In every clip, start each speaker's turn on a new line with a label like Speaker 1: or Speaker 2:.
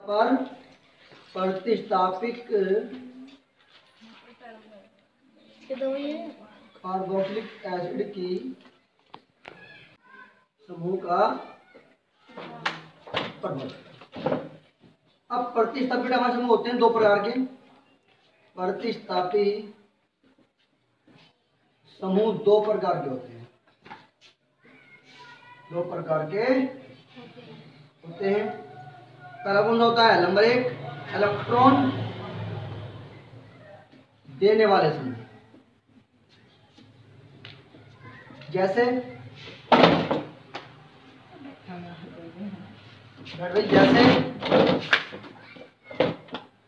Speaker 1: पर प्रतिस्थापित carboxylic acid की समूह का प्रभाव। अब प्रतिस्थापित हमारे समूह होते हैं दो प्रकार के। प्रतिस्थापित समूह दो प्रकार के होते हैं, दो प्रकार के होते हैं। पहला कौन सा होता है? नंबर एक, इलेक्ट्रॉन देने वाले समूह, जैसे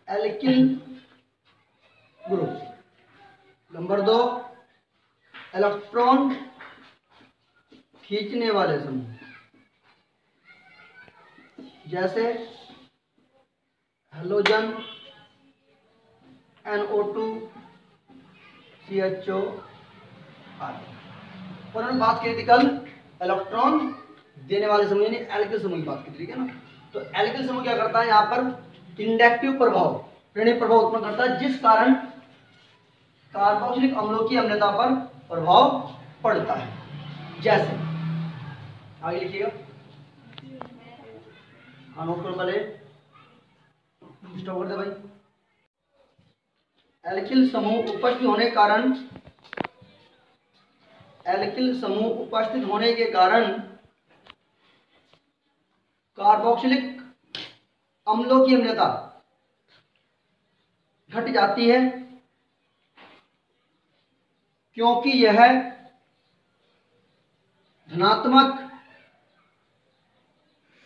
Speaker 1: एल्किल ग्रुप। नंबर दो, इलेक्ट्रॉन खींचने वाले समूह, जैसे हेलोजन, NO2, CHO आदि। और हमने बात की थी कल इलेक्ट्रॉन देने वाले समूह यानी एल्किल समूह की बात की थी, ठीक है ना। तो एल्किल समूह क्या करता है? यहाँ पर इंडक्टिव प्रभाव, प्रेरक प्रभाव उत्पन्न करता है, जिस कारण कार्बोक्सिलिक अम्लों की अम्लता पर प्रभाव पड़ता है। जैसे आगे लिखिएगा, नोट कर पहले, स्टॉप कर दे भाई। एल्किल समूह उपस्थित होने के कारण, एल्किल समूह उपस्थित होने के कारण कार्बोक्सिलिक अम्लों की अम्लता घट जाती है, क्योंकि यह धनात्मक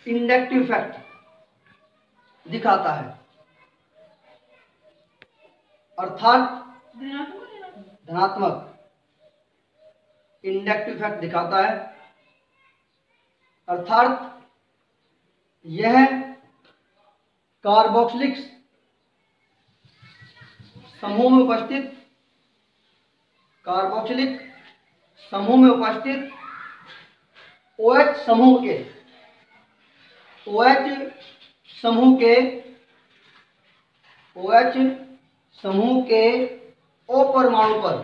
Speaker 1: इंडक्टिव इफेक्ट दिखाता है, अर्थात धनात्मक इंडक्टिव इफेक्ट दिखाता है, अर्थात यह कार्बोक्सिलिक समूह में उपस्थित, कार्बोक्सिलिक समूह में उपस्थित OH समूह के, OH समूह के, OH समूह के O परमाणु पर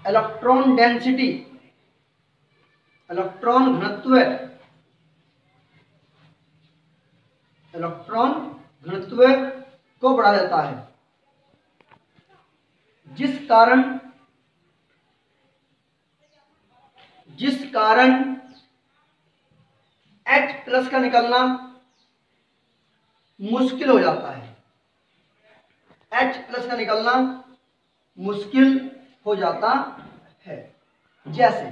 Speaker 1: इलेक्ट्रॉन डेंसिटी, इलेक्ट्रॉन घनत्व, इलेक्ट्रॉन घनत्व को बढ़ा देता है, जिस कारण H+ का निकलना मुश्किल हो जाता है, H+ का निकलना मुश्किल हो जाता है। जैसे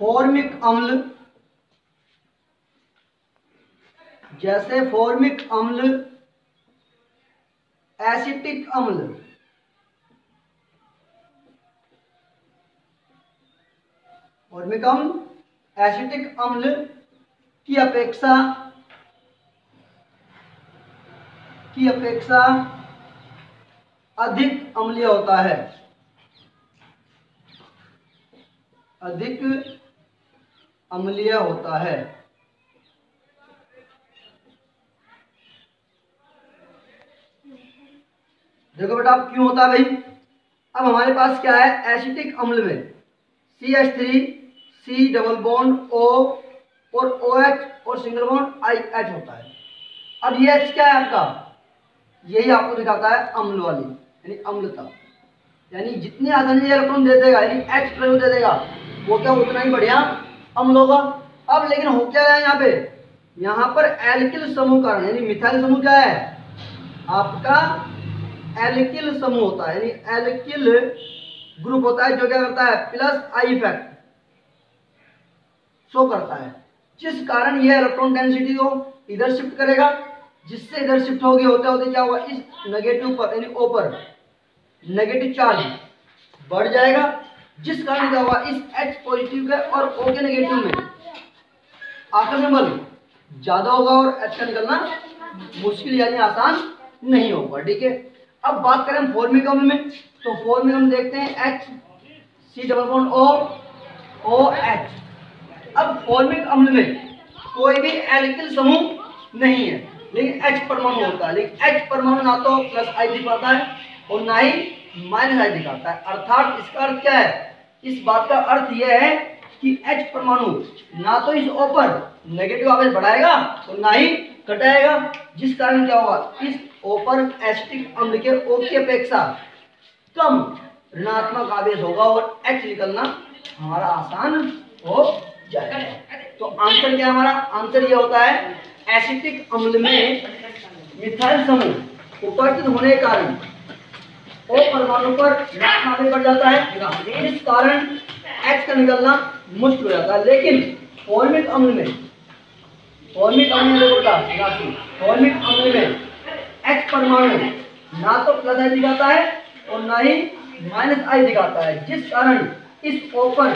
Speaker 1: फॉर्मिक अम्ल, जैसे फॉर्मिक अम्ल, एसिटिक अम्ल, फॉर्मिक अम्ल एसिटिक अम्ल की अपेक्षा अधिक अम्लीय होता है, अधिक अम्लीय होता है। देखो बेटा अब क्यों होता है भाई। अब हमारे पास क्या है, एसिटिक अम्ल में CH3, C double bond O और OH और सिंगल बॉन्ड IH होता है। अब ये H क्या है आपका, यही आपको दिखाता है अम्ल वाली यानी अम्लता, यानी जितनी आसानी से इलेक्ट्रॉन दे देगा यानी H प्रयोग दे देगा वो क्या उतना ही बढ़िया अम्ल होगा। अब लेकिन हो क्या है यहाँ पर एल्किल समूह कारण यानी मिथाइल समूह क्या है आपका, एल्किल समूह होता है यानी एल्किल ग्रुप होता है, जो क्या करता है +I इफेक्ट शो करता है, जिस कारण यह इलेक्ट्रॉन डेंसिटी को इधर शिफ्ट करेगा, जिससे इधर शिफ्ट होगी होते होते क्या होगा, इस नेगेटिव पर यानी O पर नेगेटिव चार्ज बढ़ जाएगा, जिस कारण क्या होगा इस H पॉजिटिव के और O के नेगेटिव में आकर्षण बल ज्यादा होगा और H का निकलना मुश्किल यानी आसान नहीं होगा। ठीक है, अब बात करें फॉर्मिक अम्ल में, तो फॉर्मिक अम्ल देखते हैं H C double bond O formic अम्ल में कोई भी एल्किल समूह नहीं है, लेकिन H परमाणु होता है। लेकिन H परमाणु ना तो प्लस I दिखाता है और ना ही माइनस I दिखाता है। अर्थात इसका अर्थ क्या है? इस बात का अर्थ यह है कि H परमाणु ना तो इस O पर नेगेटिव आवेश बढ़ाएगा और ना ही घटाएगा, जिस कारण क्या होगा, इस O पर एसिटिक अम्ल के O की अपेक्षा कम ऋणात्मक आवेश होगा और H निकलना हमारा आसान हो जाएगा। तो आंसर क्या हमारा? आंसर ये होता है एसिटिक अम्ल में मिथाइल समूह उपस्थित होने के कारण O परमाणु पर ऋणात्मक आवेश बढ़ जाता है, इस कारण H का निकलना मुश्किल हो जाता है। लेकिन फॉर्मिक अम्ल में फॉर्मिक अम्ल में H परमाणु ना तो प्लस I दिखाता है और ना ही माइनस I दिखाता है, जिस कारण इस O पर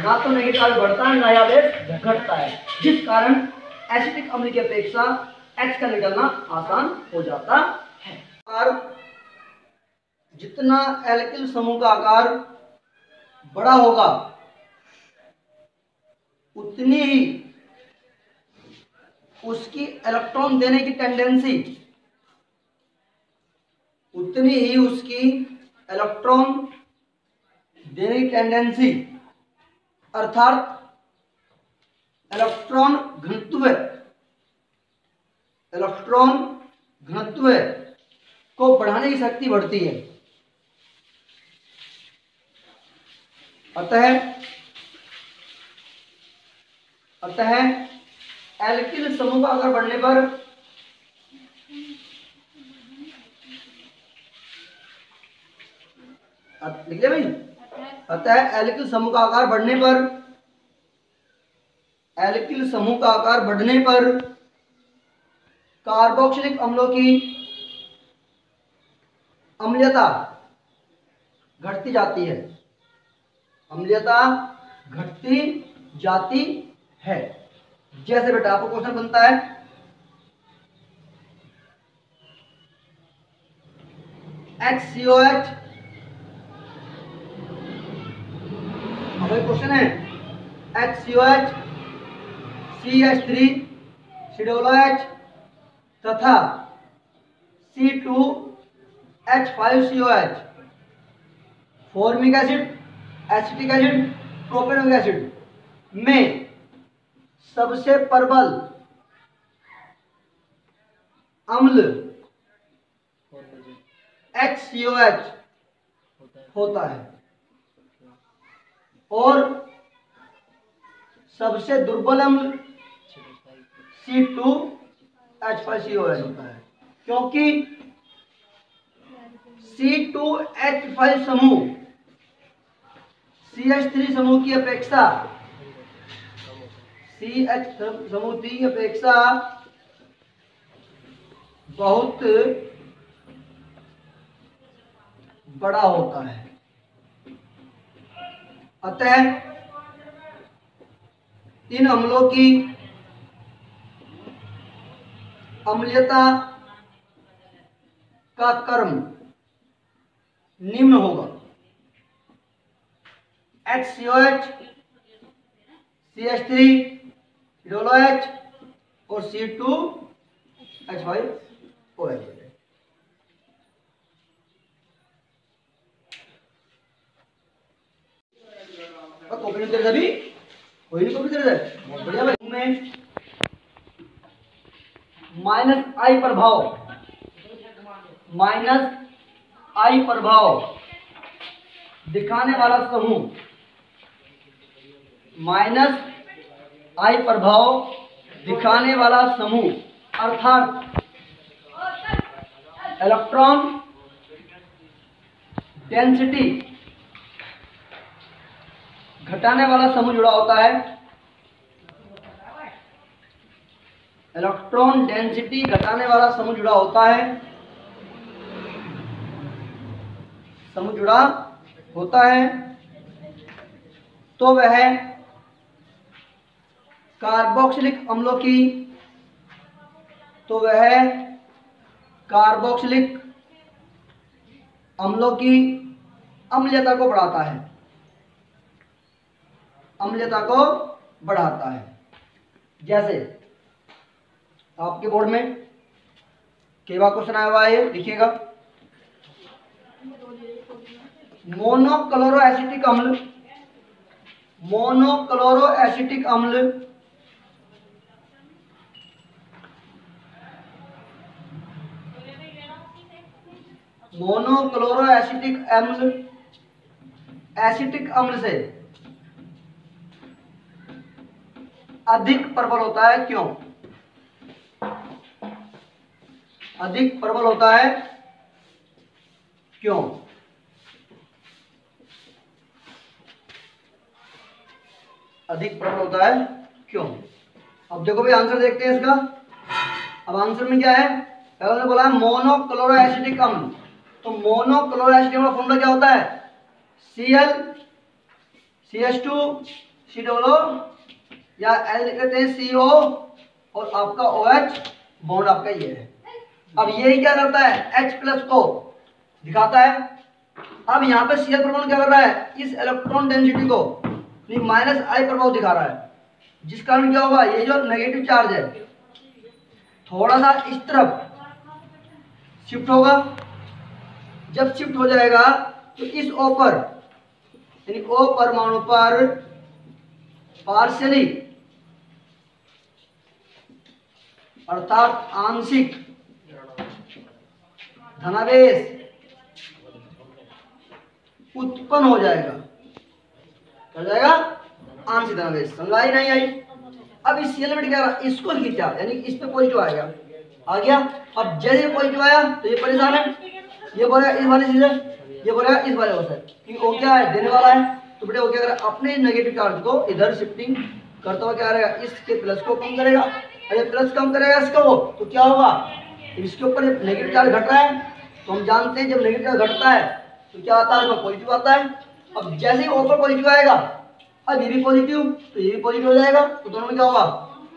Speaker 1: ना तो नेगेटिव आवेश बढ़ता है ना ही आवेश घटता है, जिस कारण एसिटिक अम्ल की अपेक्षा H का निकलना आसान हो जाता है। और जितना एल्किल समूह का आकार बड़ा होगा उतनी ही उसकी इलेक्ट्रॉन देने की टेंडेंसी अर्थात इलेक्ट्रॉन घनत्व को बढ़ाने की शक्ति बढ़ती है। अतः एल्किल समूह का आकार बढ़ने पर लिख लिया भाई। अतः एल्किल समूह का आकार बढ़ने पर कार्बोक्सिलिक अम्लों की अम्लीयता घटती जाती है। जैसे बेटा आपको क्वेश्चन बनता है, HCOH, क्वेश्चन है HCOH, CH3, COOH तथा C2H5COH formic acid, acetic acid, propanoic acid में सबसे प्रबल अम्ल HCOH होता है और सबसे दुर्बल अम्ल C2H5COH होता है, क्योंकि C2H5 समूह CH3 समूह की अपेक्षा बहुत बड़ा होता है। अतः इन अम्लों की अम्लीयता का क्रम निम्न होगा: HCOH, CH3, COOH और C2H5OH। कॉपी नहीं तेरे सभी, कोई नहीं कॉपी तेरे बहुत बढ़िया भाई। में माइनस आई प्रभाव दिखाने वाला समूह, माइनस आई प्रभाव दिखाने वाला समूह अर्थात इलेक्ट्रॉन डेंसिटी घटाने वाला समूह जुड़ा होता है। इलेक्ट्रॉन डेंसिटी घटाने वाला समूह जुड़ा होता है तो वह कार्बोक्सिलिक अम्लों की अम्लीयता को बढ़ाता है। जैसे आपके बोर्ड में कई बार क्वेश्चन आया हुआ है, लिखिएगा मोनोक्लोरो एसिटिक अम्ल, मोनोक्लोरो एसिटिक अम्ल मोनोक्लोरो एसिटिक अम्ल एसिटिक अम्ल से अधिक प्रबल होता है। क्यों अधिक प्रबल होता है? क्यों? अधिक प्रबल होता है क्यों? अब देखो भाई आंसर देखते हैं इसका। अब आंसर में क्या है? पहले बोला मोनोक्लोरो एसिटिक अम्ल, तो मोनोक्लोरो एसिटिक अम्ल का फॉर्मूला क्या होता है? Cl CH2 COO या L लिख लेते हैं CO और आपका OH बॉन्ड आपका ये है। अब ये क्या करता है? H प्लस को दिखाता है। अब यहाँ पे Cl परमाणु क्या कर रहा है? इस इलेक्ट्रॉन डेंसिटी को माइनस आई प्रभाव दिखा रहा है, जिस कारण क्या होगा? ये जो नेगेटिव चार्ज है थोड़ा सा इस तरफ शिफ्ट होगा। जब शिफ्ट हो जाएगा तो इस O पर यानी O परमाणु पर पार्शियली अर्थात आंशिक धनावेश उत्पन्न हो जाएगा। क्या जाएगा? आंशिक धनावेश। समझाई नहीं आई? अब इस Cl में क्या? इसको खींचा यानी इस पे पॉजिटिव आएगा, आ गया। अब जैसे पॉजिटिव आया तो ये परेशान है, ये बोलेगा इस वाले से, ये बोलेगा इस वाले से, क्योंकि वो क्या है? देने वाला है। तो बेटा वो क्या करेगा? अपने नेगेटिव चार्ज को इधर शिफ्टिंग करता हुआ क्या करेगा? इसके प्लस को कम करेगा। अरे प्लस कम करेगा इसका वो, तो क्या होगा? इसके ऊपर नेगेटिव चार्ज घट रहा है, तो हम जानते हैं जब नेगेटिव चार्ज घटता है तो क्या आता है? पॉजिटिव आता है। अब जैसे ही ऊपर पॉजिटिव आएगा, अब ये भी पॉजिटिव तो ये भी पॉजिटिव हो जाएगा, तो दोनों में क्या होगा?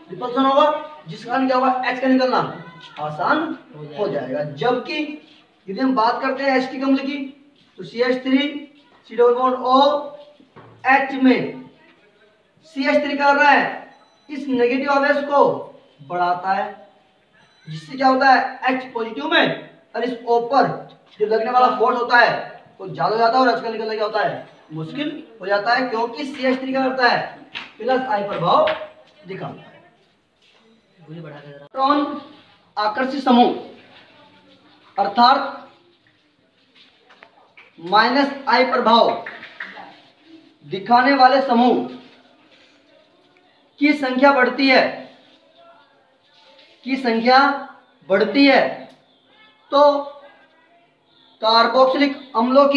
Speaker 1: रिपल्सन होगा, जिस कारण क्या होगा? H का निकलना आसान हो जाएगा। जबकि यदि हम बात करते हैं एसिटिक अम्ल की, तो CH3 COO H में CH3 क्या कर रहा है? इस नेगेटिव आवेश को बढ़ाता है, जिससे क्या होता है? H पॉजिटिव में और इस O पर जो लगने वाला फोर्स होता है वो ज्यादा हो जाता है और H का निकलना क्या होता है? मुश्किल हो जाता है, क्योंकि CH3 क्या करता है? प्लस आई प्रभाव दिखाता है। इलेक्ट्रॉन आकर्षित समूह अर्थात माइनस आई प्रभाव दिखाने वाले समूह की संख्या बढ़ती है, तो कार्बोक्सिलिक अम्लों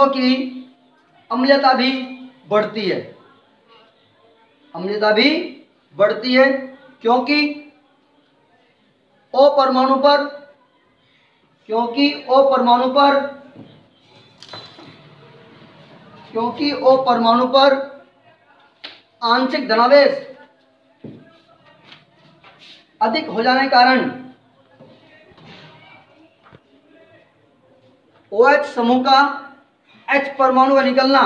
Speaker 1: की अम्लता भी बढ़ती है, क्योंकि O परमाणु पर आंशिक धनावेश अधिक हो जाने के कारण OH समूह का H परमाणु का निकलना,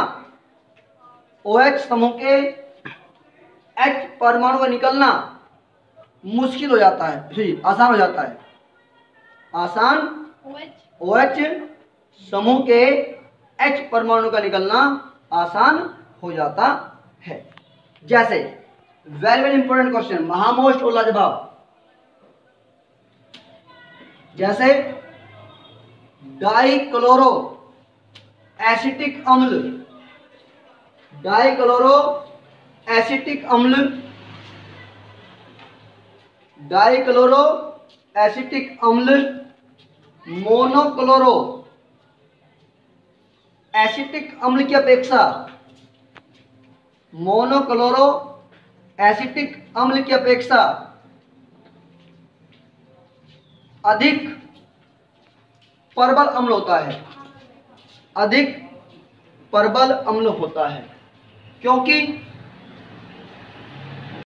Speaker 1: OH समूह के H परमाणु का निकलना मुश्किल हो जाता है, आसान हो जाता है। OH समूह के H परमाणु का निकलना आसान हो जाता है। जैसे वेरी वेरी इंपॉर्टेंट क्वेश्चन, महामोस्ट और लाजवाब, जैसे डाइक्लोरो एसिटिक अम्ल मोनोक्लोरो एसिटिक अम्ल की अपेक्षा अधिक प्रबल अम्ल होता है, क्योंकि